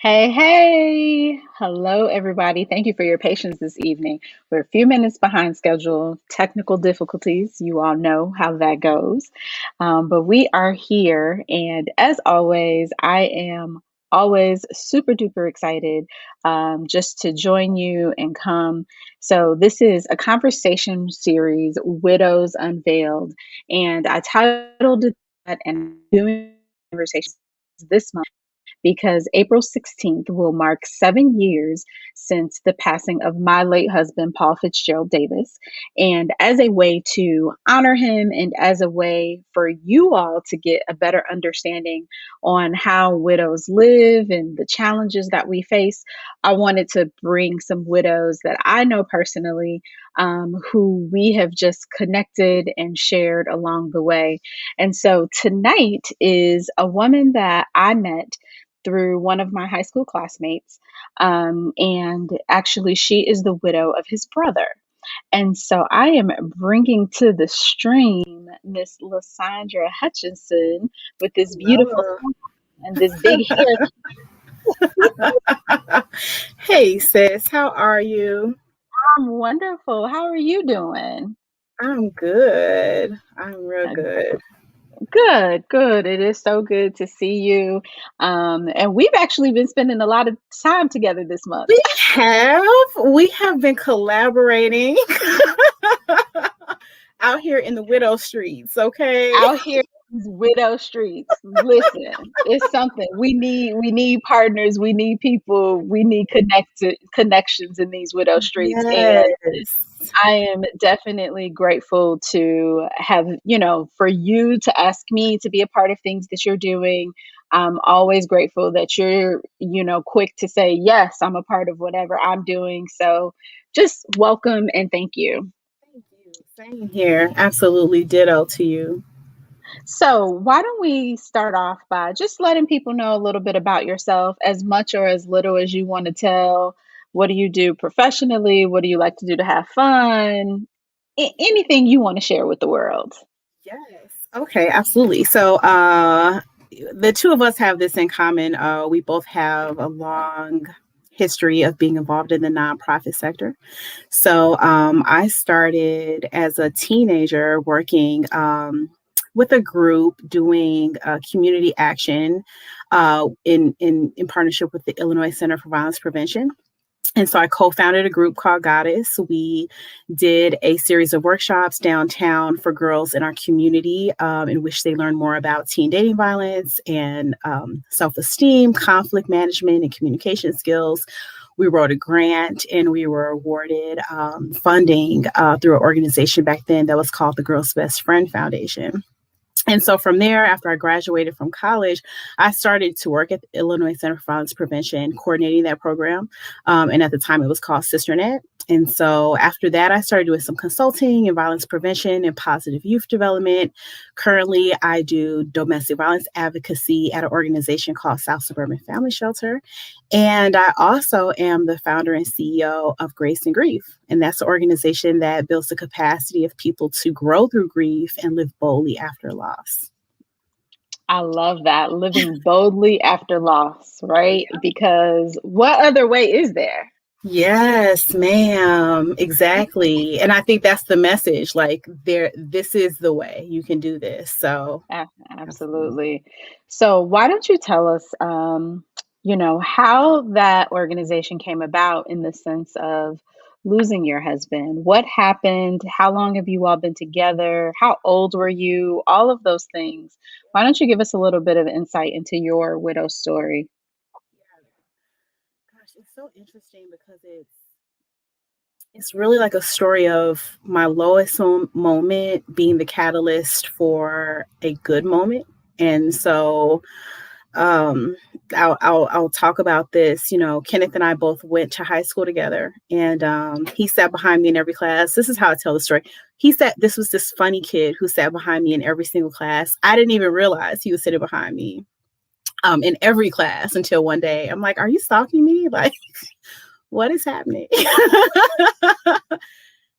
Hey, hey. Hello, everybody. Thank you for your patience this evening. We're a few minutes behind schedule, technical difficulties. You all know how that goes. But we are here. And as always, I am always super duper excited just to join you and come. So, this is a conversation series, Widows Unveiled. And I titled it that and doing conversations this month because April 16th will mark 7 years since the passing of my late husband, Paul Fitzgerald Davis. And as a way to honor him and as a way for you all to get a better understanding on how widows live and the challenges that we face, I wanted to bring some widows that I know personally, who we have just connected and shared along the way. And so tonight is a woman that I met through one of my high school classmates. And actually, she is the widow of his brother. And so I am bringing to the stream Miss LaSandra Hutchinson with this beautiful Hello. and this big hair. Hey, sis, how are you? I'm wonderful. How are you doing? I'm good. I'm real Uh, good. Good, good. It is so good to see you. And we've actually been spending a lot of time together this month. We have been collaborating out here in the widow streets, okay? Out here in these widow streets. Listen, it's something. We need partners, we need people, we need connections in these widow streets. And Yes. I am definitely grateful to have, for you to ask me to be a part of things that you're doing. I'm always grateful that you're, quick to say, yes, I'm a part of whatever I'm doing. So just welcome and thank you. Thank you. Same here. Absolutely ditto to you. So, why don't we start off by just letting people know a little bit about yourself, as much or as little as you want to tell? What do you do professionally? What do you like to do to have fun? Anything you want to share with the world. Yes. Okay, absolutely. The two of us have this in common. We both have a long history of being involved in the nonprofit sector. I started as a teenager working with a group doing community action in partnership with the Illinois Center for Violence Prevention. And so I co-founded a group called Goddess. We did a series of workshops downtown for girls in our community in which they learned more about teen dating violence and self-esteem, conflict management, and communication skills. We wrote a grant and we were awarded funding through an organization back then that was called the Girls Best Friend Foundation. And so from there, after I graduated from college, I started to work at the Illinois Center for Violence Prevention, coordinating that program. And at the time, it was called SisterNet. And so after that, I started doing some consulting in violence prevention and positive youth development. Currently, I do domestic violence advocacy at an organization called South Suburban Family Shelter. And I also am the founder and CEO of Grace and Grief. And that's an organization that builds the capacity of people to grow through grief and live boldly after loss. I love that. Living boldly after loss, right? Because what other way is there? Yes, ma'am. Exactly. And I think that's the message. This is the way you can do this. So absolutely. Absolutely. So, why don't you tell us, how that organization came about in the sense of losing your husband? What happened? How long have you all been together? How old were you? All of those things. Why don't you give us a little bit of insight into your widow story? Gosh, it's so interesting because it's really like a story of my lowest moment being the catalyst for a good moment. And so I'll talk about this. You know, Kenneth and I both went to high school together, and he sat behind me in every class. This is how I tell the story. This was this funny kid who sat behind me in every single class. I didn't even realize he was sitting behind me in every class until one day I'm like, are you stalking me? Like, what is happening?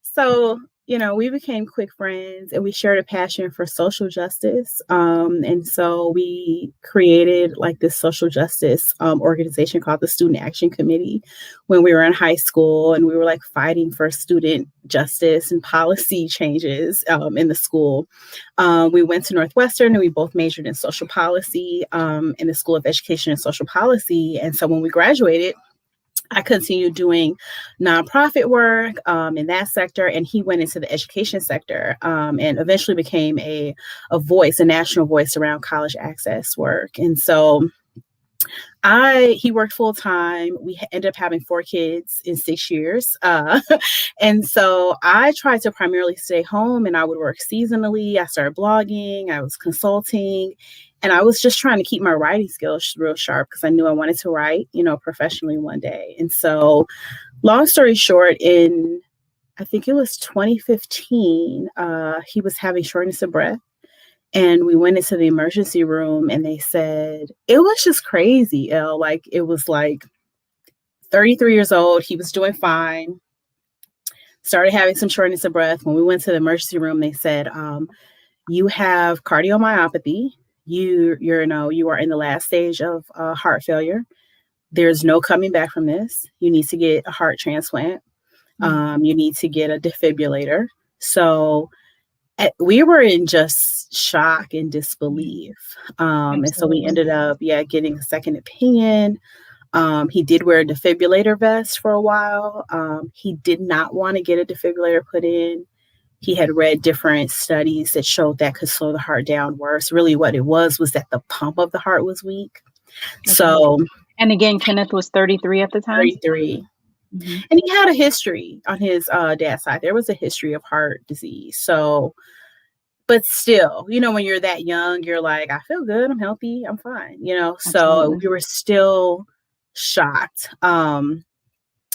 So, we became quick friends and we shared a passion for social justice. And so we created like this social justice organization called the Student Action Committee when we were in high school, and we were like fighting for student justice and policy changes in the school. We went to Northwestern and we both majored in social policy in the School of Education and Social Policy. And so when we graduated, I continued doing nonprofit work in that sector, and he went into the education sector and eventually became a voice, a national voice around college access work. And so he worked full time. We ended up having 4 kids in 6 years. And so I tried to primarily stay home, and I would work seasonally. I started blogging, I was consulting, and I was just trying to keep my writing skills real sharp because I knew I wanted to write, professionally one day. And so long story short, I think it was 2015, he was having shortness of breath. And we went into the emergency room and they said, it was just crazy, Elle. Like, it was like 33 years old. He was doing fine. Started having some shortness of breath. When we went to the emergency room, they said, you have cardiomyopathy. You are in the last stage of heart failure. There's no coming back from this. You need to get a heart transplant. You need to get a defibrillator. So we were in just shock and disbelief. And so we ended up, getting a second opinion. He did wear a defibrillator vest for a while. He did not want to get a defibrillator put in. He had read different studies that showed that could slow the heart down worse. Really what it was that the pump of the heart was weak. Okay. So, and again, Kenneth was 33 at the time? 33. Mm-hmm. And he had a history on his dad's side. There was a history of heart disease. So, but still, when you're that young, you're like, I feel good. I'm healthy. I'm fine. So we were still shocked.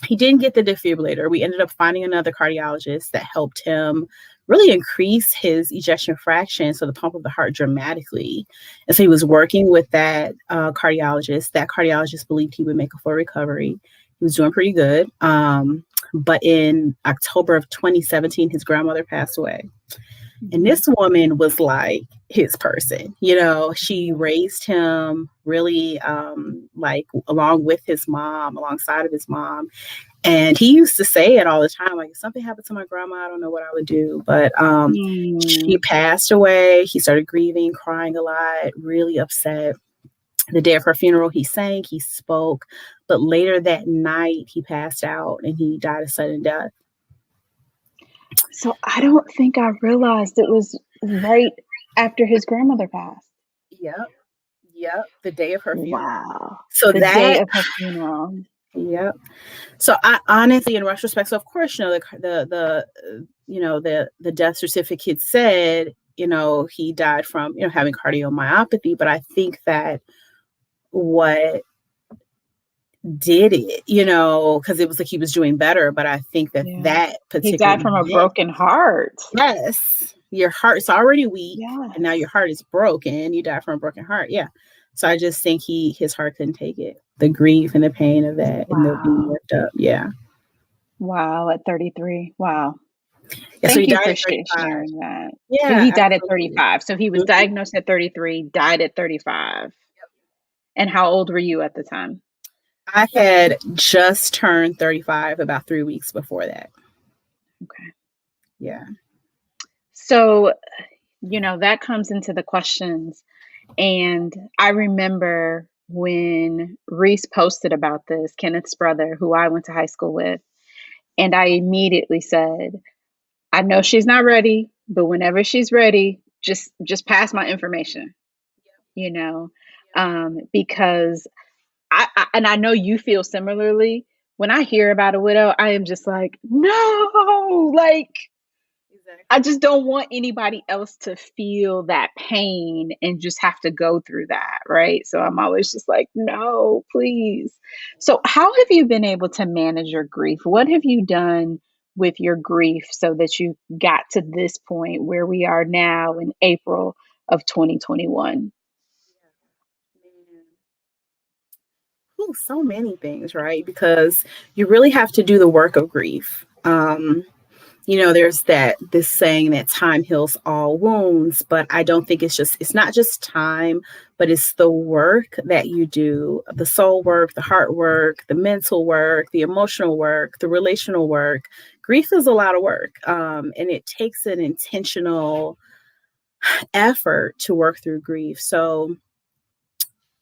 He didn't get the defibrillator. We ended up finding another cardiologist that helped him really increase his ejection fraction, so the pump of the heart dramatically. And so he was working with that cardiologist. That cardiologist believed he would make a full recovery. He was doing pretty good. But in October of 2017, his grandmother passed away. And this woman was like his person. She raised him really alongside of his mom. And he used to say it all the time, like, if something happened to my grandma, I don't know what I would do. But she passed away. He started grieving, crying a lot, really upset. The day of her funeral, he sang, he spoke. But later that night, he passed out and he died a sudden death. So I don't think I realized it was right after his grandmother passed. Yep. The day of her funeral. Wow. So the day of her funeral. Yep. So I honestly, in retrospect, so of course, the death certificate said, he died from, having cardiomyopathy. But I think that what did it, because it was like he was doing better. But I think that particular he died from a broken heart. Yes, your heart's already weak, and now your heart is broken. You die from a broken heart. Yeah. So I just think his heart couldn't take it, the grief and the pain of that, and the being worked up. Yeah. Wow, at 33. Wow. Yeah, Thank you for sharing that. Yeah, so he died at 35. So he was diagnosed at 33, died at 35. Yep. And how old were you at the time? I had just turned 35 about 3 weeks before that. Okay. Yeah. So, that comes into the questions. And I remember when Reese posted about this, Kenneth's brother, who I went to high school with, and I immediately said, I know she's not ready, but whenever she's ready, just pass my information, because I know you feel similarly. When I hear about a widow, I am just like, no, like, exactly. I just don't want anybody else to feel that pain and just have to go through that, right? So I'm always just like, no, please. So how have you been able to manage your grief? What have you done with your grief so that you got to this point where we are now in April of 2021? So many things, right? Because you really have to do the work of grief. there's this saying that time heals all wounds, but I don't think it's not just time, but it's the work that you do, the soul work, the heart work, the mental work, the emotional work, the relational work. Grief is a lot of work. And it takes an intentional effort to work through grief. So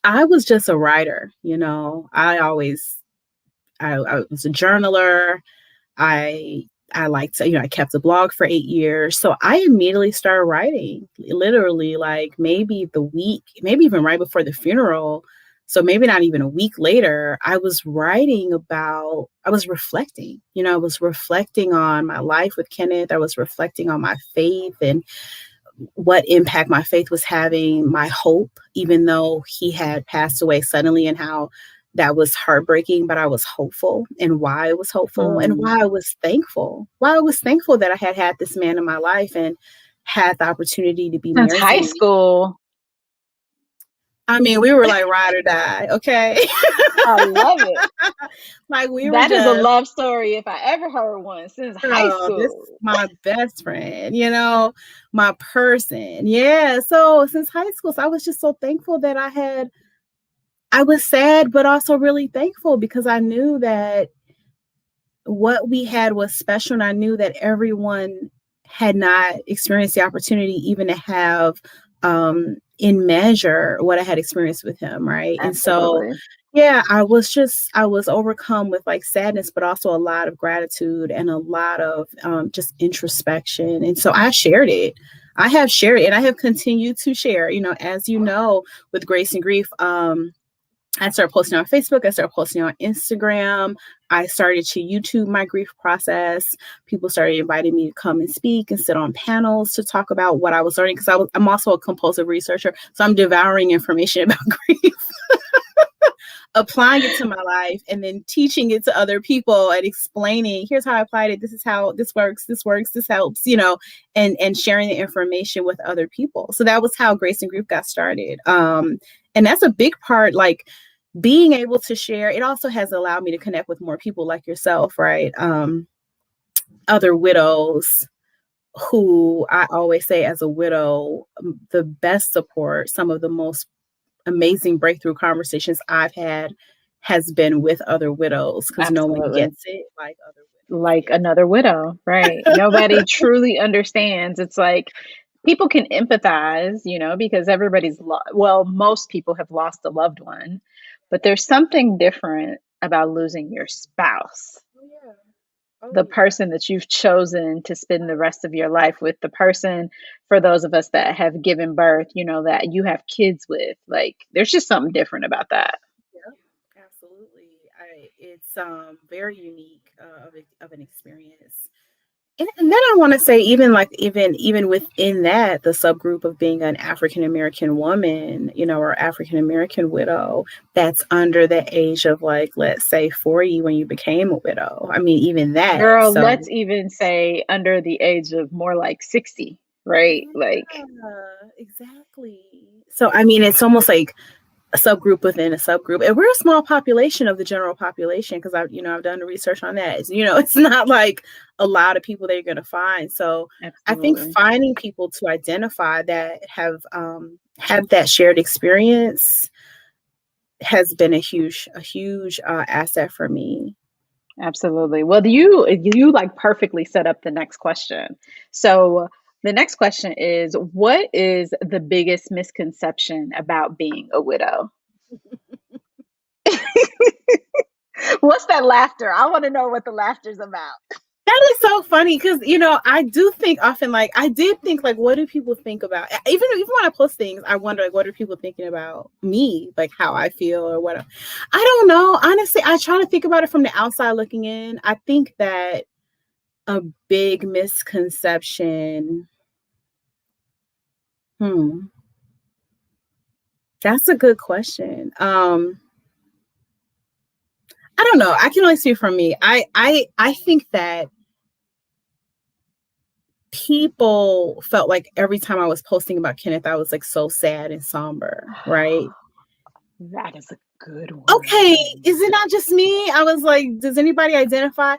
I was just a writer, I was a journaler. I I liked to, I kept a blog for 8 years. So I immediately started writing, literally like maybe the week, maybe even right before the funeral. So maybe not even a week later, I was reflecting, I was reflecting on my life with Kenneth. I was reflecting on my faith and what impact my faith was having, my hope, even though he had passed away suddenly, and how that was heartbreaking, but I was hopeful, and why I was hopeful, and Mm. why I was thankful. Why I was thankful that I had this man in my life and had the opportunity to be Since married to high him. school. I mean, we were like ride or die, okay? I love it. Like we were That is a just, love story if I ever heard one, since high girl, this school. is my best friend, my person. Yeah. So since high school, so I was just so thankful that I was sad, but also really thankful because I knew that what we had was special. And I knew that everyone had not experienced the opportunity even to have in measure what I had experienced with him. Right. And so, Absolutely. yeah, I was overcome with like sadness, but also a lot of gratitude and a lot of just introspection. And so I shared it. I have shared it, and I have continued to share, as you know, with Grace and Grief. I started posting on Facebook. I started posting on Instagram. I started to YouTube my grief process. People started inviting me to come and speak and sit on panels to talk about what I was learning, because I'm also a compulsive researcher. So I'm devouring information about grief, applying it to my life, and then teaching it to other people and explaining, here's how I applied it. This is how this works. This works. This helps, and sharing the information with other people. So that was how Grace and Grief got started. And that's a big part, like being able to share. It also has allowed me to connect with more people like yourself, right? Other widows who, I always say, as a widow, the best support, some of the most amazing breakthrough conversations I've had has been with other widows, because no one Absolutely. gets it like other widows Like get. another widow, right? Nobody truly understands. It's like people can empathize, because well, most people have lost a loved one, but there's something different about losing your spouse, Oh yeah. Oh the yeah. person that you've chosen to spend the rest of your life with, the person, for those of us that have given birth, that you have kids with. Like, there's just something different about that. Yep, absolutely. It's very unique of an experience. And then I want to say, even within that, the subgroup of being an African American woman, or African American widow that's under the age of, like, let's say 40 when you became a widow. I mean, even that. Girl, So let's even say under the age of more like 60, right? Like, yeah, exactly. So I mean, it's almost like a subgroup within a subgroup, and we're a small population of the general population, because I've done the research on that. It's not like a lot of people that you're going to find. So I think absolutely. finding people to identify that have that shared experience has been a huge asset for me. Absolutely. Well, you like perfectly set up the next question. So, the next question is, what is the biggest misconception about being a widow? What's that laughter? I want to know what the laughter's about. That is so funny, because I do think often, like I did think, like, what do people think about, even when I post things, I wonder, like, what are people thinking about me, like how I feel or what. I don't know, honestly. I try to think about it from the outside looking in. I think that a big misconception, hmm that's a good question. I don't know, I can only speak from me. I think that people felt like every time I was posting about Kenneth, I was like so sad and somber, right? That is a good Okay, one. is it not just me? I was like, does anybody identify?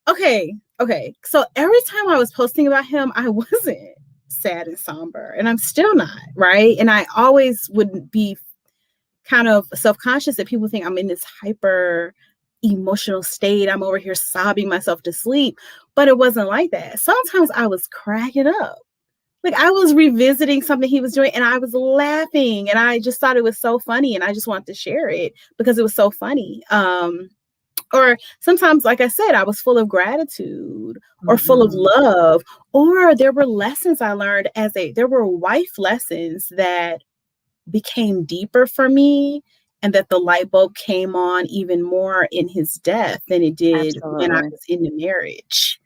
Okay. Okay. So every time I was posting about him, I wasn't sad and somber, and I'm still not, right? And I always would be kind of self-conscious that people think I'm in this hyper emotional state. I'm over here sobbing myself to sleep, but it wasn't like that. Sometimes I was cracking up. Like I was revisiting something he was doing and I was laughing and I just thought it was so funny and I just wanted to share it because it was so funny. Or sometimes, like I said, I was full of gratitude or full of Mm-hmm. love, or there were lessons I learned there were wife lessons that became deeper for me and that the light bulb came on even more in his death than it did when I Absolutely. was in the marriage.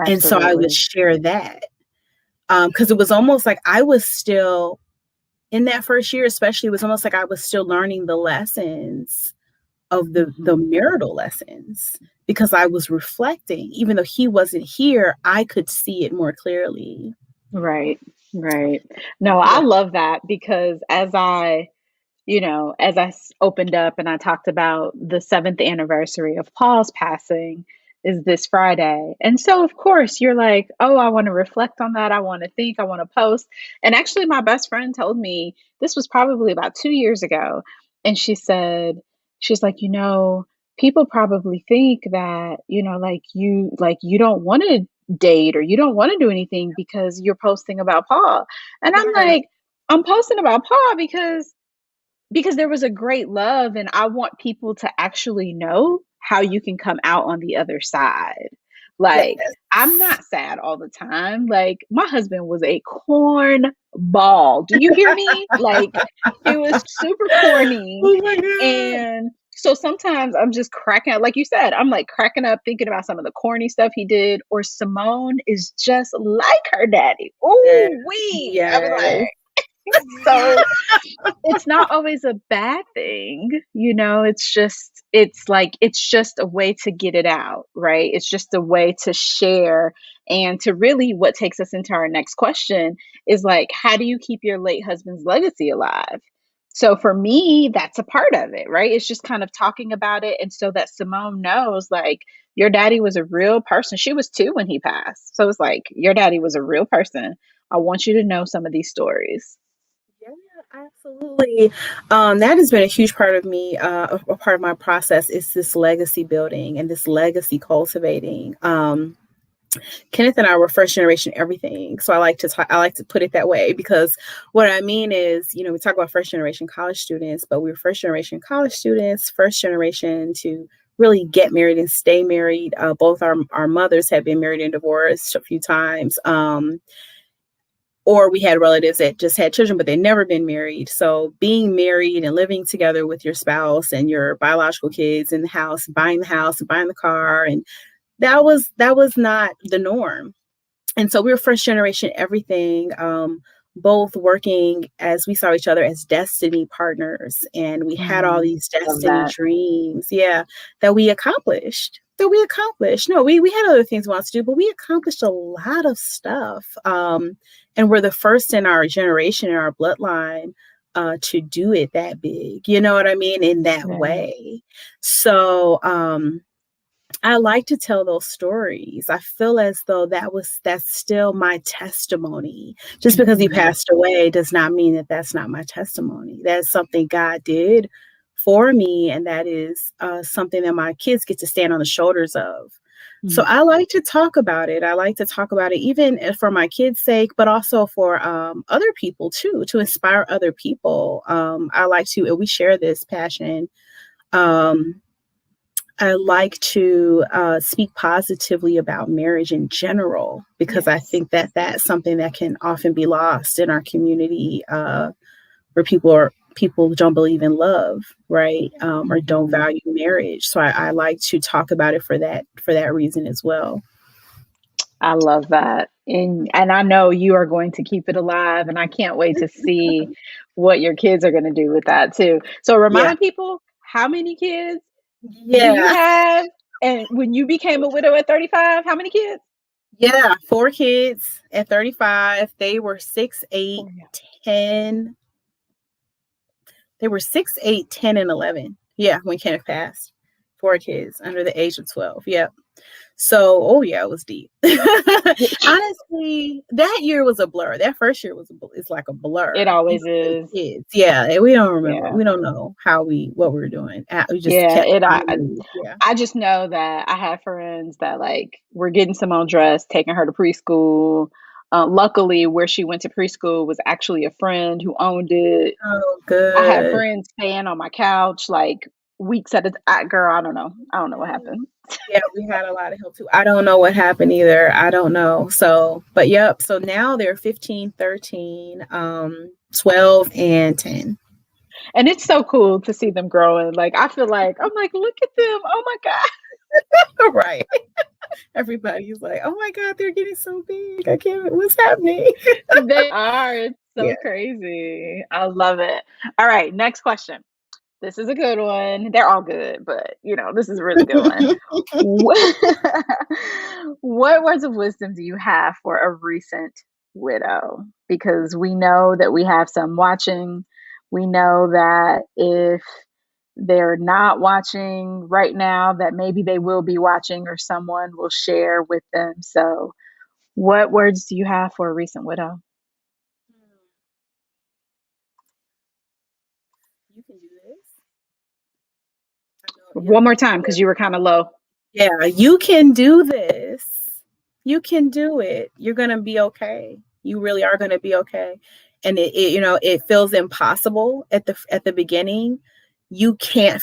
And so I would Absolutely. share that because it was almost like I was still in that first year, especially, it was almost like I was still learning the lessons of the Mhm. marital lessons because I was reflecting. Even though he wasn't here, I could see it more clearly. Right. Right. No, I Yeah. love that because as I opened up and I talked about the seventh anniversary of Paul's passing is this Friday. And so, of course, you're like, oh, I want to reflect on that. I want to think, I want to post. And actually, my best friend told me this was probably about 2 years ago. And she's like, people probably think that, like you don't want to date or you don't want to do anything because you're posting about Paul. And I'm Right. like, I'm posting about Paul because there was a great love and I want people to actually know how you can come out on the other side. Yes. Like I'm not sad all the time. Like my husband was a corn ball. Do you hear me? Like he was super corny Oh my God. and so sometimes I'm just cracking up, like you said, I'm like cracking up thinking about some of the corny stuff he did. Or Simone is just like her daddy. Yes. Ooh, wee. I was Yes. like, so it's not always a bad thing, it's just a way to get it out, right? It's just a way to share and to really what takes us into our next question is like how do you keep your late husband's legacy alive? So for me, that's a part of it, right? It's just kind of talking about it and so that Simone knows like your daddy was a real person. She was 2 when he passed. So it's like your daddy was a real person. I want you to know some of these stories. Yeah, absolutely. That has been a huge part of me. A part of my process is this legacy building and this legacy cultivating. Kenneth and I were first generation everything, so I like to put it that way because what I mean is, we talk about first generation college students, but we were first generation college students, first generation to really get married and stay married. Both our mothers had been married and divorced a few times. Or we had relatives that just had children, but they'd never been married. So being married and living together with your spouse and your biological kids in the house, buying the car, and that was not the norm. And so we were first generation everything, both working as we saw each other as destiny partners, and we had all Mm, these love destiny that. dreams, yeah, that we accomplished. That we accomplished. No, we had other things we wanted to do, but we accomplished a lot of stuff. And we're the first in our generation, in our bloodline, to do it that big. You know what I mean? In that Right. way. So I like to tell those stories. I feel as though that's still my testimony. Just because he Mhm. passed away does not mean that that's not my testimony. That's something God did for me, and that is something that my kids get to stand on the shoulders of. So Mm. I like to talk about it. I like to talk about it, even for my kids' sake, but also for other people too, to inspire other people. I like to, and we share this passion. Um, I like to speak positively about marriage in general because I Yes. think that that's something that can often be lost in our community, where people don't believe in love, right, or don't Mhm. value marriage. So I like to talk about it for that reason as well. I love that. And I know you are going to keep it alive and I can't wait to see what your kids are going to do with that too. So Yeah, remind people how many kids do you yeah, have? And when you became a widow at 35, how many kids? yeah. 4 kids at 35. They were 6, 8, Oh, yeah. 10. They were 6, 8, 10, and 11. Yeah, when Kenneth passed. 4 kids under the age of 12. Yep. So, oh yeah, it was deep. Honestly, that year was a blur. That first year it's like a It blur. always is. Kids, yeah, and we don't remember. Yeah. We don't know what we were doing. We just Yeah, kept it on I the move. Yeah. I just know that I have friends that like were getting Simone dressed, taking her to preschool. Luckily, where she went to preschool was actually a friend who owned it. Oh, I had good. friends staying on my couch like weeks at a girl. I don't know. I don't know what happened. Yeah, we had a lot of help too. I don't know what happened either. I don't know. So, but yep. So now they're 15, 13, 12, and 10. And it's so cool to see them growing. Like I feel like I'm like, look at them. Oh my Right. Everybody's like, oh my God, they're getting so big. I can't, what's happening? God. They are. It's Yeah. so crazy. I love it. All right, next question. This is a good one. They're all good, but this is a really good one. What, what words of wisdom do you have for a recent widow? Because we know that we have some watching. We know that if they're not watching right now, that maybe they will be watching or someone will share with them. So, what words do you have for a recent widow? You can do this. I know, yeah. One more time because you were kind of low. Yeah, you can do this. You can do it. You're gonna be okay. You really are gonna be okay. And it feels impossible at the beginning. You can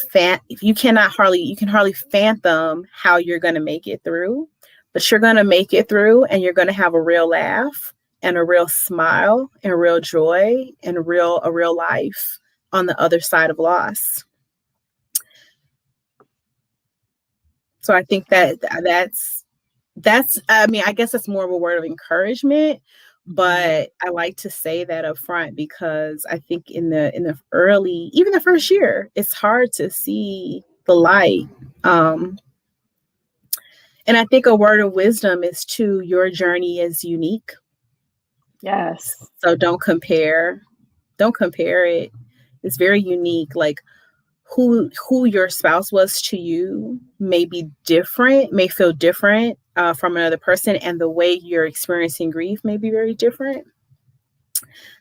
hardly fathom how you're gonna make it through, but you're gonna make it through, and you're gonna have a real laugh and a real smile and real joy and a real life on the other side of loss. So I think that's I mean, I guess that's more of a word of encouragement, but I like to say that up front because I think in the early, even the first year, it's hard to see the light. Um, and I think a word of wisdom is to your journey is unique. Yes. So don't compare. Don't compare it. It's very unique. Like who your spouse was to you may be different, may feel different from another person, and the way you're experiencing grief may be very different.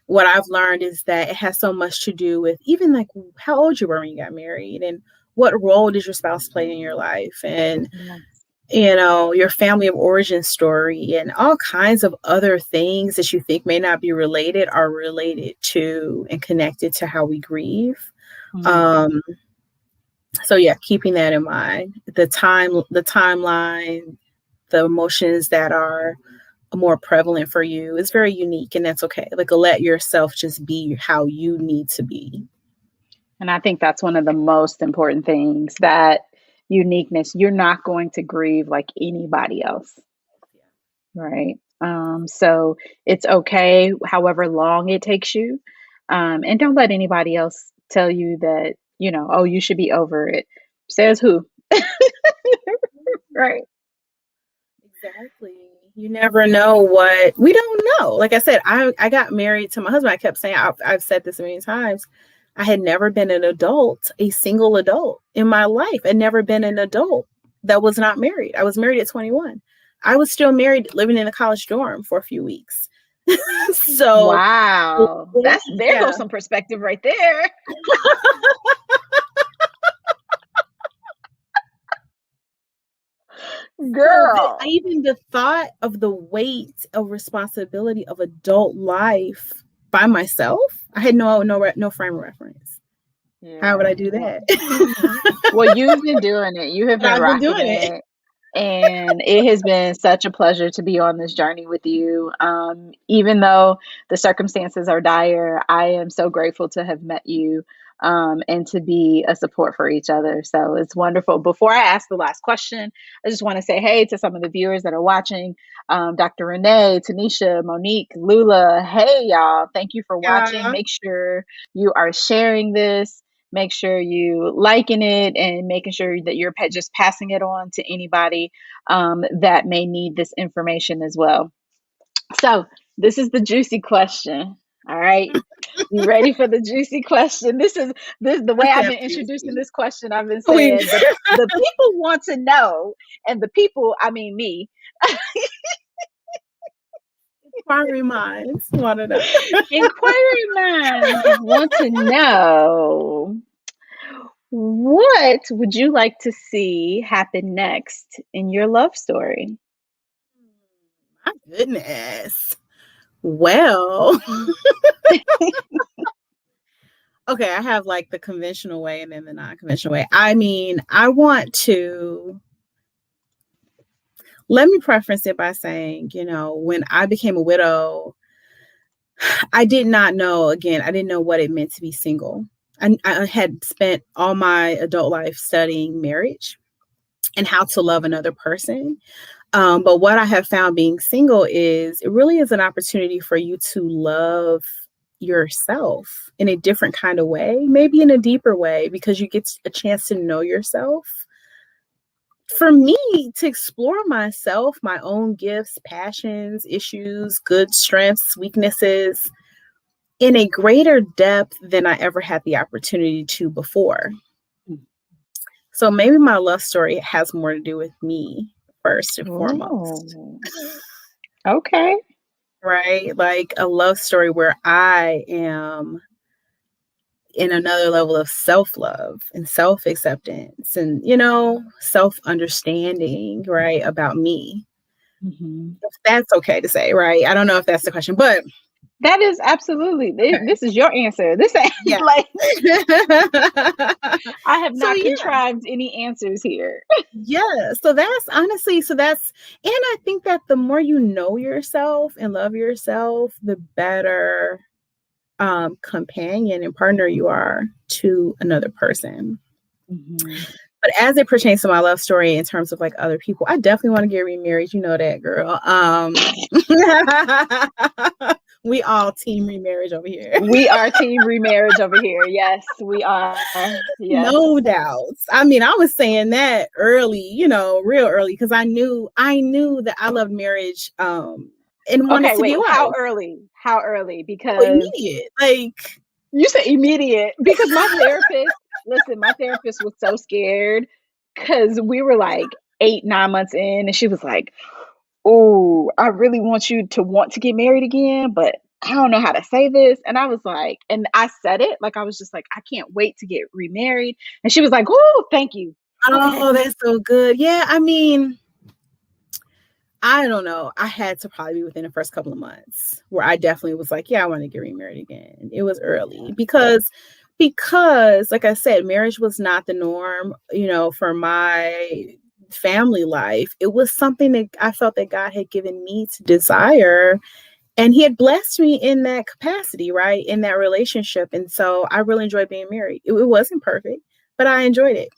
What I've learned is that it has so much to do with even like how old you were when you got married and what role did your spouse play in your life, and your family of origin story and all kinds of other things that you think may not be related are related to and connected to how we grieve. Mm-hmm. So yeah, keeping that in mind, the timeline, the emotions that are more prevalent for you is very unique, and that's okay. Like let yourself just be how you need to be. And I think that's one of the most important things, that uniqueness. You're not going to grieve like anybody else, right? So it's okay, however long it takes you. And don't let anybody else tell you that, oh, you should be over it. Says who? Right. Exactly. You never know what we don't know. Like I said, I got married to my husband. I kept saying, I've said this many times. I had never been an adult, a single adult in my life. I'd never been an adult that was not married. I was married at 21. I was still married, living in a college dorm for a few weeks. So, Wow. There yeah. goes some perspective right there. So Girl. even the thought of the weight of responsibility of adult life by myself, I had no frame of reference. How would Yeah. I do that? Well, you've been doing it. You have been I've been rocking doing it. it. And it has been such a pleasure to be on this journey with you. Even though the circumstances are dire, I am so grateful to have met you, and to be a support for each other. So it's wonderful. Before I ask the last question, I just want to say hey to some of the viewers that are watching. Dr. Renee, Tanisha, Monique, Lula. Hey, y'all. Thank you for watching. Yeah. Make sure you are sharing this. Make sure you liking it and making sure that you're just passing it on to anybody that may need this information as well. So this is the juicy question. All right. You ready for the juicy question? This the way Let's I've have been introducing juicy. this question. I've been Please. saying the people want to know, and the people, I mean me, Inquiring minds want to know. inquiring minds want to know, what would you like to see happen next in your love story? My goodness. Well, okay, I have like the conventional way and then the non-conventional way. I mean, let me preference it by saying, when I became a widow, I did not know, again, I didn't know what it meant to be single. I had spent all my adult life studying marriage and how to love another person. But what I have found being single is it really is an opportunity for you to love yourself in a different kind of way, maybe in a deeper way, because you get a chance to know yourself. For me to explore myself, my own gifts, passions, issues, good strengths, weaknesses in a greater depth than I ever had the opportunity to before. So maybe my love story has more to do with me first and foremost. Oh, okay. Right? Like a love story where I am in another level of self-love and self-acceptance and, self-understanding, right, about me. Mhm. If that's okay to say, right? I don't know if that's the question, but That is absolutely. okay. This is your answer. This ain't Yeah. like I have So not yeah. contrived any answers here. Yeah. So that's honestly, and I think that the more you know yourself and love yourself, the better companion and partner you are to another person. Mhm. But as it pertains to my love story in terms of like other people, I definitely want to get remarried. You know that, girl. We all team remarriage over here. We are team remarriage over here. Yes, we are. Yes. No doubts. I mean, I was saying that early, real early, because I knew that I loved marriage and wanted Okay, to be wait. a How wife. early? How early? Oh, Because immediate. Like, you said immediate. Because my therapist, listen, my therapist was so scared because we were like 8, 9 months in, and she was like, "Oh, I really want you to want to get married again, but I don't know how to say this." And I was like, and I said it like I was just like, "I can't wait to get remarried." And she was like, "Oh, thank you." Okay. oh, that's so good. Yeah, I mean, I don't know. I had to probably be within the first couple of months where I definitely was like, yeah, I want to get remarried again. It was early because like I said, marriage was not the norm, for my family life. It was something that I felt that God had given me to desire, and he had blessed me in that capacity, right? In that relationship. And so I really enjoyed being married. It wasn't perfect, but I enjoyed it.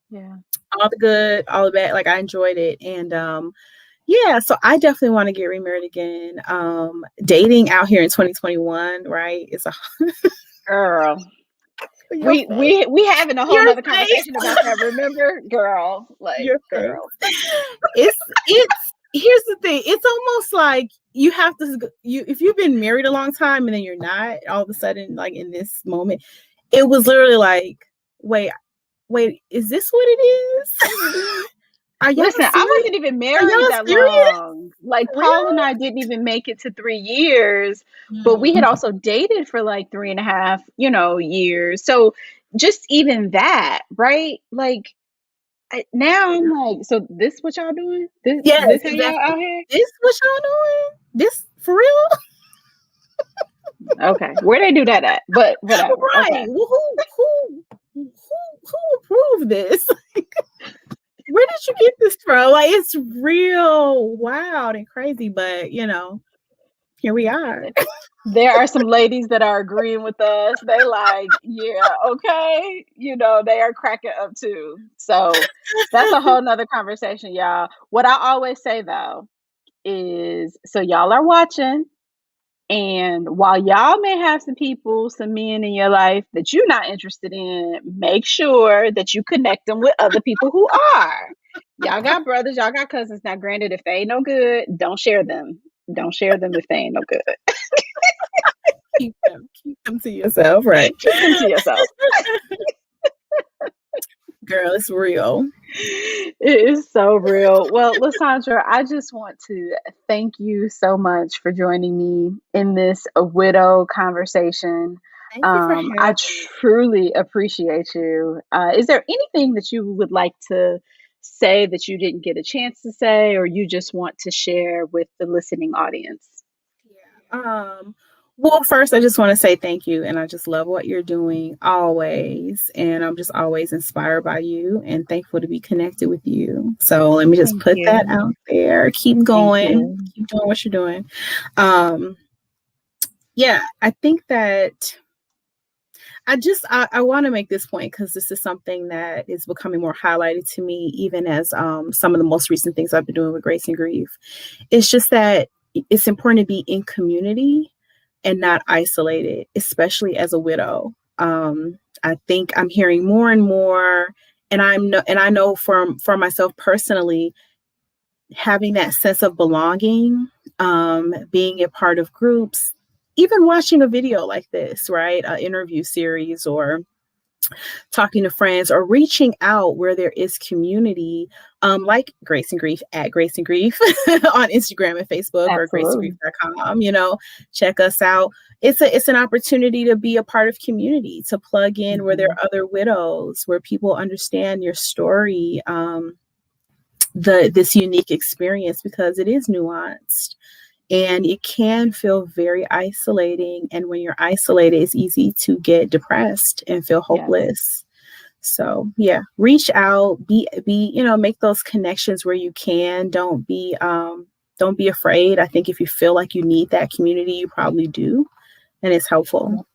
Yeah. All the good, all the bad, like I enjoyed it. And yeah, so I definitely want to get remarried again. Dating out here in 2021, right? It's a Girl. your We face, we we having a whole your nother face, conversation about that. Remember, girl, like your face. girl. It's here's the thing. It's almost like you have to if you've been married a long time and then you're not all of a sudden like in this moment. It was literally like, wait, is this what it is? Are y'all Listen, I serious? wasn't even Are married y'all that serious? long. Like For Paul and real? I didn't even make it to 3 years, but we had Mm. also dated for like 3.5, years. So just even that, right? Like now I'm like, so this what y'all doing? Yes, This how y'all exactly. out here? This what y'all doing? This for real? Okay, where they do that at? But whatever. Right. Okay. Well, who approved this? Where did you get this from? Like, it's real wild and crazy, but here we are. There are some ladies that are agreeing with us. They like, yeah, okay. They are cracking up too. So that's a whole nother conversation, y'all. What I always say though is, so y'all are watching, and while y'all may have some people, some men in your life that you're not interested in, make sure that you connect them with other people who are. Y'all got brothers, y'all got cousins. Now, granted, if they ain't no good, don't share them. Don't share them if they ain't no good. Keep them to yourself, right? Keep them to yourself. Girl, it's real. It is so real. Well, LaSandra, I just want to thank you so much for joining me in this widow conversation. Thank you for I having me. truly appreciate you. Is there anything that you would like to say that you didn't get a chance to say, or you just want to share with the listening audience? Yeah. Well, first, I just want to say thank you. And I just love what you're doing always. And I'm just always inspired by you and thankful to be connected with you. So let me just Thank put that you. out there. Keep Thank going. you. Keep doing what you're doing. Um, yeah, I think that I want to make this point because this is something that is becoming more highlighted to me, even as some of the most recent things I've been doing with Grace and Grief. It's just that it's important to be in community and not isolated, especially as a widow. I think I'm hearing more and more, and I know for myself personally, having that sense of belonging, being a part of groups, even watching a video like this, right, an interview series, or talking to friends, or reaching out where there is community, like Grace and Grief at Grace and Grief on Instagram and Facebook, or Absolutely. graceandgrief.com. Check us out. It's an opportunity to be a part of community, to plug in where there Mhm. are other widows, where people understand your story, this unique experience, because it is nuanced. And it can feel very isolating. And when you're isolated, it's easy to get depressed and feel Yes. hopeless. So yeah, reach out, make those connections where you can. Don't be afraid. I think if you feel like you need that community, you probably do, and it's helpful.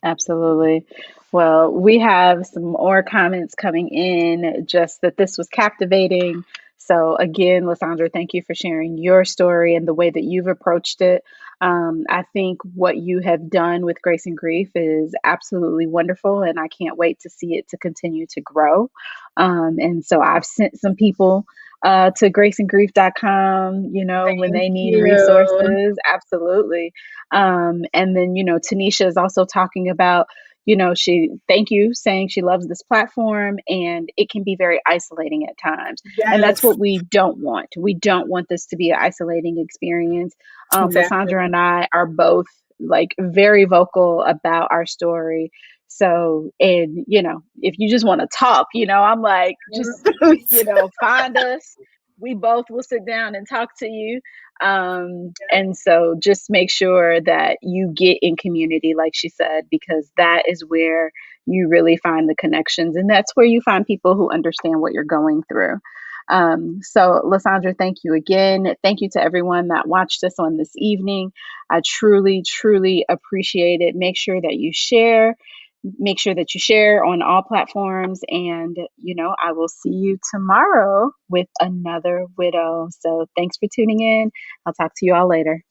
Absolutely. Well, we have some more comments coming in, just that this was captivating. So, again, Lysandra, thank you for sharing your story and the way that you've approached it. I think what you have done with Grace and Grief is absolutely wonderful, and I can't wait to see it to continue to grow. And so, I've sent some people to graceandgrief.com, when Thank they need you. resources. Absolutely. And then, Tanisha is also talking about, thank you, saying she loves this platform and it can be very isolating at times. And that's Yes, what we don't want. We don't want this to be an isolating experience. exactly. Lysandra and I are both like very vocal about our story. So, and, if you just want to talk, I'm like, just, find us. We both will sit down and talk to you. And so just make sure that you get in community, like she said, because that is where you really find the connections. And that's where you find people who understand what you're going through. So, Lysandra, thank you again. Thank you to everyone that watched us on this evening. I truly, truly appreciate it. Make sure that you share. Make sure that you share on all platforms. And, I will see you tomorrow with another widow. So thanks for tuning in. I'll talk to you all later.